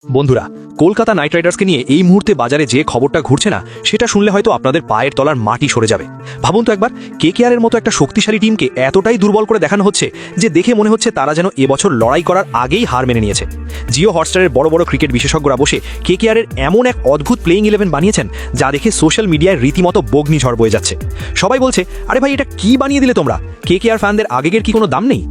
বন্ধুরা, কলকাতা নাইট রাইডার্সকে নিয়ে এই মুহূর্তে বাজারে যে খবরটা ঘুরছে না সেটা শুনলে হয়তো আপনাদের পায়ের তলার মাটি সরে যাবে। ভাবুন তো একবার, কেকেআরের মতো একটা শক্তিশালী টিমকে এতটাই দুর্বল করে দেখানো হচ্ছে যে দেখে মনে হচ্ছে তারা যেন এবছর লড়াই করার আগেই হার মেনে নিয়েছে। জিও হটস্টারের বড় বড় ক্রিকেট বিশেষজ্ঞরা বসে কেকেআরের এমন এক অদ্ভুত প্লেইং 11 বানিয়েছেন যা দেখে সোশ্যাল মিডিয়ায় রীতিমতো বগ্নিঝড় বয়ে যাচ্ছে। সবাই বলছে, আরে ভাই, এটা কি বানিয়ে দিলে তোমরা? কেকেআর ফ্যানদের আগের কি কোনো দাম নেই?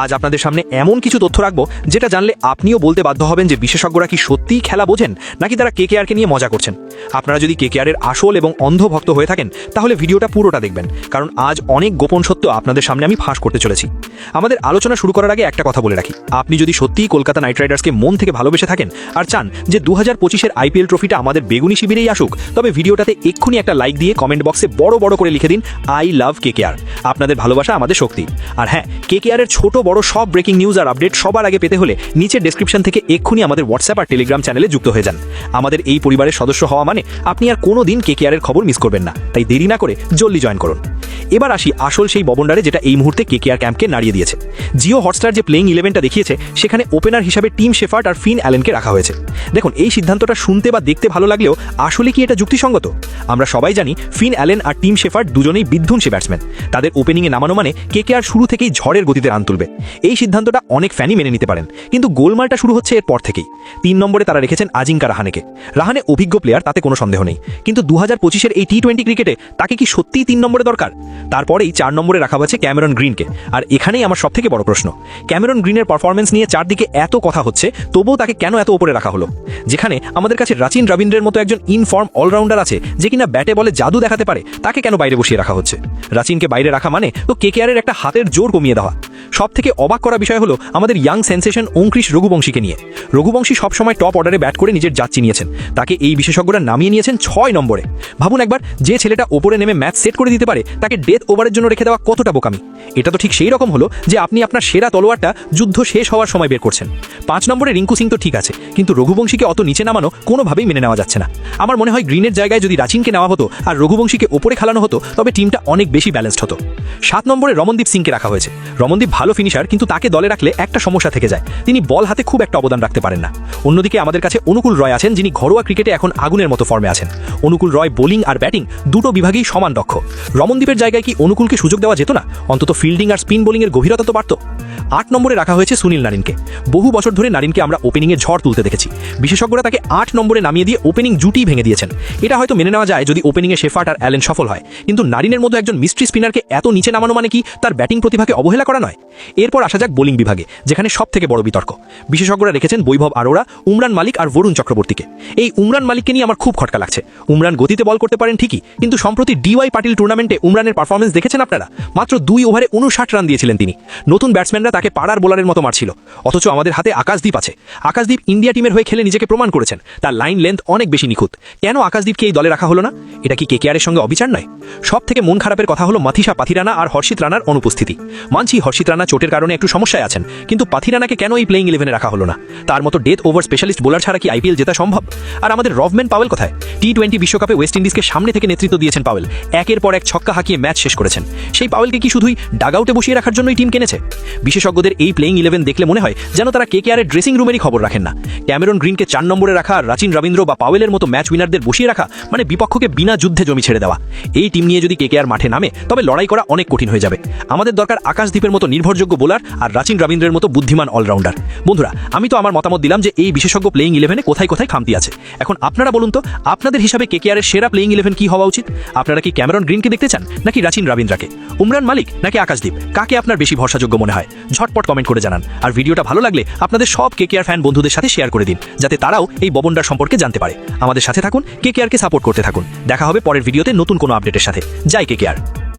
আজ আপনাদের সামনে এমন কিছু তথ্য রাখবো যেটা জানলে আপনিও বলতে বাধ্য হবেন যে বিশেষজ্ঞরা কি সত্যিই খেলা বোঝেন নাকি তারা কেকেআরকে নিয়ে মজা করছেন। আপনারা যদি কেকেআরের আসল এবং অন্ধ ভক্ত হয়ে থাকেন তাহলে ভিডিওটা পুরোটা দেখবেন, কারণ আজ অনেক গোপন সত্য আপনাদের সামনে আমি ফাঁস করতে চলেছি। আমাদের আলোচনা শুরু করার আগে একটা কথা বলে রাখি, আপনি যদি সত্যিই কলকাতা নাইট রাইডার্সকে মন থেকে ভালোবেসে থাকেন আর চান যে 2025-এর আইপিএল ট্রফিটা আমাদের বেগুনি শিবিরেই আসুক, তবে ভিডিওটাতে এক্ষুনি একটা লাইক দিয়ে কমেন্ট বক্সে বড় বড় করে লিখে দিন, আই লাভ কেকেআর। আপনাদের ভালোবাসা আমাদের শক্তি। আর হ্যাঁ, কেকেআরের ছোট বড় সব ব্রেকিং নিউজ আর আপডেট সবার আগে পেতে হলে নিচে ডেসক্রিপশন থেকে এক্ষুনি আমাদের হোয়াটসঅ্যাপ আর টেলিগ্রাম চ্যানেলে যুক্ত হয়ে যান। আমাদের এই পরিবারের সদস্য হওয়া মানে আপনি আর কোনো দিন কেকেআরের খবর মিস করবেন না, তাই দেরি না করে জলদি জয়েন করুন। এবার আসি আসল সেই ববন্ডারে যেটা এই মুহূর্তে কেকেআর ক্যাম্পকে নাড়িয়ে দিয়েছে। জিও হটস্টার যে প্লেইং 11টা দেখিয়েছে সেখানে ওপেনার হিসাবে টিম শেফার্ড আর ফিন অ্যালেনকে রাখা হয়েছে। দেখুন, এই সিদ্ধান্তটা শুনতে বা দেখতে ভালো লাগলেও আসলে কি এটা যুক্তিসঙ্গত? আমরা সবাই জানি ফিন অ্যালেন আর টিম শেফার্ড দুজনেই বিধ্বংসী ব্যাটসম্যান। তাদের ওপেনিংয়ে নামানো মানে কেকেআর শুরু থেকেই ঝড়ের গতিতে রান তুলবে। এই সিদ্ধান্তটা অনেক ফ্যানই মেনে নিতে পারেন, কিন্তু গোলমালটা শুরু হচ্ছে এরপর থেকেই। 3 নম্বরে তারা রেখেছেন আজিঙ্কা রাহানেকে। রাহানে অভিজ্ঞ প্লেয়ার, তাতে কোনো সন্দেহ নেই, কিন্তু 2025-এর এই টি-20 ক্রিকেটে তাকে কি সত্যিই 3 নম্বরে দরকার? তারপরেই 4 নম্বরে রাখা হয়েছে ক্যামেরন গ্রিনকে। আর এখানেই আমার সবথেকে বড় প্রশ্ন, ক্যামেরন গ্রিনের পারফরমেন্স নিয়ে চারদিকে এত কথা হচ্ছে, তবুও তাকে কেন এত উপরে রাখা হলো? যেখানে আমাদের কাছে রাচিন রবীন্দ্রের মতো একজন ইনফর্ম অলরাউন্ডার আছে যে কিনা ব্যাটে বলে জাদু দেখাতে পারে, তাকে কেন বাইরে বসিয়ে রাখা হচ্ছে? রাচিনকে বাইরে রাখা মানে তো কেকেআরের একটা হাতের জোর কমিয়ে দেওয়া। সব থেকে অবাক করা বিষয় হলো আমাদের ইয়াং সেন্সেশন অঙ্কৃশ রঘুবংশীকে নিয়ে। রঘুবংশী সবসময় টপ অর্ডারে ব্যাট করে নিজের জাত চিনিয়েছেন, তাকে এই বিশেষজ্ঞরা নামিয়ে নিয়েছেন 6 নম্বরে। ভাবুন একবার, যে ছেলেটা ওপরে নেমে ম্যাচ সেট করে দিতে পারে তাকে ডেথ ওভারের জন্য রেখে দেওয়া কতটা বোকামি। এটা তো ঠিক সেই রকম হলো যে আপনি আপনার সেরা তলোয়ারটা যুদ্ধ শেষ হওয়ার সময় বের করছেন। 5 নম্বরে রিঙ্কু সিং তো ঠিক আছে, কিন্তু রঘুবংশীকে অত নিচে নামানো কোনোভাবেই মেনে নেওয়া যাচ্ছে না। আমার মনে হয় গ্রিনের জায়গায় যদি রাচিনকে নেওয়া হতো আর রঘুবংশীকে ওপরে খেলানো হতো তবে টিমটা অনেক বেশি ব্যালেন্সড হতো। 7 নম্বরে রমনদীপ সিংকে রাখা হয়েছে। রমনদীপ ভালো ফিনিশার, কিন্তু তাকে দলে রাখলে একটা সমস্যা থেকে যায়, তিনি বল হাতে খুব একটা অবদান রাখতে পারেন না। অন্যদিকে আমাদের কাছে অনুকূল রয় আছেন, যিনি ঘরোয়া ক্রিকেটে এখন আগুনের মতো ফর্মে আছেন। অনুকূল রয় বোলিং আর ব্যাটিং দুটো বিভাগেই সমান দক্ষ। রমনদীপের জায়গায় কি অনুকূলকে সুযোগ দেওয়া যেত না? অন্তত ফিল্ডিং আর স্পিন বোলিংয়ের গভীরতা তো বাড়ত। 8 নম্বরে রাখা হয়েছে সুনীল নারিনকে। বহু বছর ধরে নারিনকে আমরা ওপেনিংয়ে ঝড় তুলতে দেখেছি। বিশেষজ্ঞরা তাকে 8 নম্বরে নামিয়ে দিয়ে ওপেনিং জুটি ভেঙে দিয়েছেন। এটা হয়তো মেনে নেওয়া যায় যদি ওপেনিংয়ে শেফার্ড আর অ্যালেন সফল হয়, কিন্তু নারিনের মতো একজন মিস্ট্রি স্পিনারকে এত নিচে নামানো মানে কি তার ব্যাটিং প্রতিভাকে অবহেলা করা নয়? এরপর আসা যাক বোলিং বিভাগে, যেখানে সব থেকে বড় বিতর্ক। বিশেষজ্ঞরা রেখেছেন বৈভব আরোরা, উমরান মালিক আর বরুণ চক্রবর্তীকে। এই উমরান মালিককে নিয়ে আমার খুব খটকা লাগছে। উমরান গতিতে বল করতে পারেন ঠিকই, কিন্তু সম্প্রতি ডিওয়াই পাটিল টুর্নামেন্টে উমরানের পারফরমেন্স দেখেছেন আপনারা? মাত্র 2 ওভারে 59 রান দিয়েছিলেন তিনি। নতুন ব্যাটসম্যানরা তাকে পাড়ার বোলারের মতো মারছিল, অথচ আমাদের হাতে আকাশদীপ আছে। আকাশদীপ ইন্ডিয়া টিমের হয়ে খেলে নিজেকে প্রমাণ করেছেন, তার লাইন লেন্থ অনেক বেশি নিখুঁত। কেন আকাশদীপকে এই দলে রাখা হলো না? এটা কি কেকেআরের সঙ্গে অবিচার নয়? সব থেকে মন খারাপের কথা হলো মাথিসা পাথিরানা আর হর্ষিত রানার অনুপস্থিতি। মানছি হর্ষিত রানা চোটের কারণে একটু সমস্যায় আছেন, কিন্তু পাথিরানাকে কেন এই প্লেইং 11-এ রাখা হলো না? তার মতো ডেথ ওভার স্পেশালিস্ট বোলার ছাড়া কি আইপিএল জেতা সম্ভব? আর আমাদের রভম্যান পাওয়েল কোথায়? টি-20 বিশ্বকাপে ওয়েস্ট ইন্ডিজকে সামনে থেকে নেতৃত্ব দিয়েছেন পাওয়েল, একের পর এক ছক্কা হাঁকিয়ে ম্যাচ শেষ করেছেন। সেই পাওয়েলকে কি শুধুই ডাগআউটে বসিয়ে রাখার জন্যই টিম কিনেছে? বিশেষজ্ঞদের এই প্লেইং 11 দেখলে মনে হয় যেন তারা কেকেআরের ড্রেসিং রুমেরই খবর রাখেন না। ক্যামেরন গ্রিনকে 4 নম্বরে রাখা আর রাচিন রবীন্দ্র বা পাওয়েলের মতো ম্যাচ উইনারদের বসিয়ে রাখা মানে বিপক্ষকে বিনা যুদ্ধে জমি ছেড়ে দেওয়া। এই টিম নিয়ে যদি কেকেআর মাঠে নামে তবে লড়াই করা অনেক কঠিন হয়ে যাবে। আমাদের দরকার আকাশদীপের মতো নির্ভরযোগ্য বোলার আর রাচিন রবীন্দ্রের মতো বুদ্ধিমান অলরাউন্ডার। বন্ধুরা, আমি তো আমার মতামত দিলাম যে এই বিশেষজ্ঞ প্লেইং 11-এ কোথায় কোথায় খামতি আছে। এখন আপনারা বলুন তো, আপনাদের হিসাবে কেকেআরের সেরা প্লেইং 11 কি হওয়া উচিত? আপনারা কি ক্যামেরন গ্রিনকে দেখতে চান নাকি রাচিন রবীন্দ্রকে? উমরান মালিক নাকি আকাশদীপ? কাকে আপনার বেশি ভরসাযোগ্য মনে হয়? ঝটপট কমেন্ট করে জানান। আর ভিডিওটা ভালো লাগলে আপনাদের সব কেকেআর ফ্যান বন্ধুদের সাথে শেয়ার করে দিন, যাতে তারাও এই ববন্ডার সম্পর্কে জানতে পারে। আমাদের সাথে থাকুন, কেকেআরকে সাপোর্ট করতে থাকুন। দেখা হবে পরের ভিডিওতে নতুন কোনো আপডেটের সাথে। জয় কেকেআর।